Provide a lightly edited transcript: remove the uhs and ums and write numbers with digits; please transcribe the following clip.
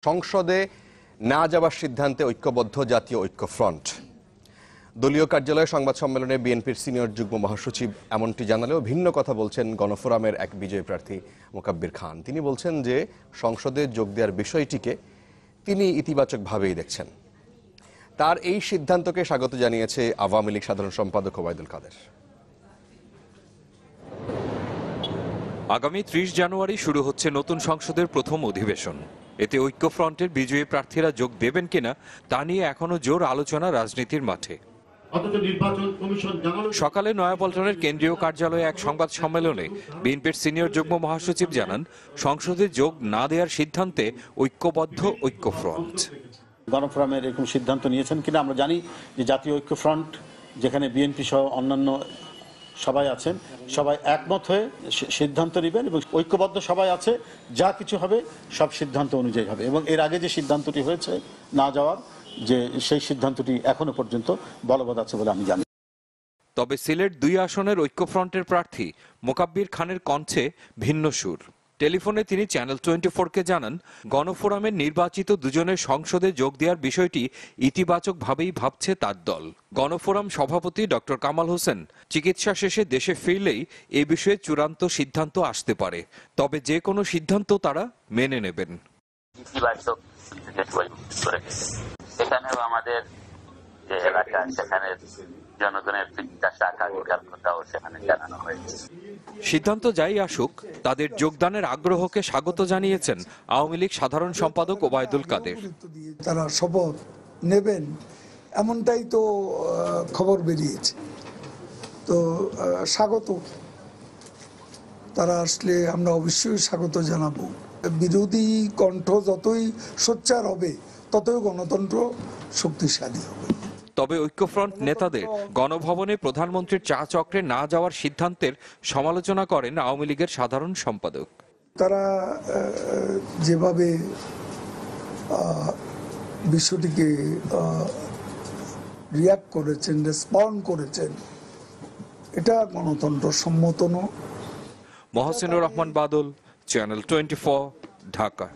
সংসদে না যাবার সিদ্ধান্তে ঐক্যবদ্ধ জাতীয় ঐক্য ফ্রন্ট। দলীয় কার্যালয়ে সংবাদ সম্মেলনে বিএনপির সিনিয়র যুগ্ম মহাসচিব এমনটি জানালেও ভিন্ন কথা বলছেন গণফোরামের এক বিজয়ী প্রার্থী মোকাব্বির খান। তিনি বলছেন যে সংসদে যোগ দেওয়ার বিষয়টিকে তিনি ইতিবাচকভাবেই দেখছেন। তার এই সিদ্ধান্তকে স্বাগত জানিয়েছে আওয়ামী লীগ সাধারণ সম্পাদক ওবায়দুল কাদের। আগামী 30 জানুয়ারি শুরু হচ্ছে নতুন সংসদের প্রথম অধিবেশন। এতে ঐক্যফ্রন্টের বিজয়ী প্রার্থীরা যোগ দেবেন কিনা তা নিয়ে এখনো জোর আলোচনা রাজনীতির মাঠে। সকালে নয়াপল্টনের কেন্দ্রীয় কার্যালয়ে এক সংবাদ সম্মেলনে বিএনপির সিনিয়র যুগ্ম মহাসচিব জানান, সংসদে যোগ না দেওয়ার সিদ্ধান্তে ঐক্যবদ্ধ ঐক্যফ্রন্ট। গণফোরামের এরকম সিদ্ধান্ত নিয়েছেন কিনা আমরা জানি যে জাতীয় ঐক্যফ্রন্ট, যেখানে বিএনপি সহ অন্যান্য সবাই আছেন, সবাই একমত হয়ে সিদ্ধান্ত নেবেন এবং ঐক্যবদ্ধ সবাই আছে, যা কিছু হবে সব সিদ্ধান্ত অনুযায়ী হবে। এবং এর আগে যে সিদ্ধান্তটি হয়েছে না যাওয়ার, যে সেই সিদ্ধান্তটি এখনো পর্যন্ত বলবৎ আছে বলে আমি জানি। তবে সিলেট 2 আসনের ঐক্যফ্রন্টের প্রার্থী মোকাব্বির খানের কণ্ঠে ভিন্ন সুর। টেলিফোনে তিনি চ্যানেল 24-কে জানান, গণফোরামের নির্বাচিত দুজনের সংসদে যোগ দেওয়ার বিষয়টি ইতিবাচকভাবেই ভাবছে তার দল। গণফোরাম সভাপতি ডক্টর কামাল হোসেন চিকিৎসা শেষে দেশে ফিরলেই এ বিষয়ে চূড়ান্ত সিদ্ধান্ত আসতে পারে, তবে যে কোনো সিদ্ধান্ত তারা মেনে নেবেন। সেখানেও আমাদের যে এলাকা, সেখানে জনগণের প্রত্যাশা আকাঙ্ক্ষার কথাও সেখানে জানানো হয়েছে। সিদ্ধান্ত যাই আসুক, তাদের যোগদানের আগ্রহকে স্বাগত জানিয়েছেন আওয়ামী লীগ সাধারণ সম্পাদক ওবায়দুল কাদের। তারা শপথ নেবেন এমনটাই তো খবর বেরিয়েছে, তো স্বাগত। তারা আসলে আমরা অবশ্যই স্বাগত জানাবো। বিরোধী কণ্ঠ যতই সোচ্চার হবে, ততই গণতন্ত্র শক্তিশালী হবে। তবে ঐক্যফ্রন্ট নেতাদের গণভবনে প্রধানমন্ত্রীর চা চক্রে না যাওয়ার সিদ্ধান্তের সমালোচনা করেন আওয়ামী লীগের সাধারণ সম্পাদক। তারা যেভাবে বিষয়টিকে রিয়াক্ট করেছেন, রেসপন্ড করেছেন, এটা গণতন্ত্র সম্মত নয়। মহসিনুর রহমান বাদল, চ্যানেল 24, ঢাকা।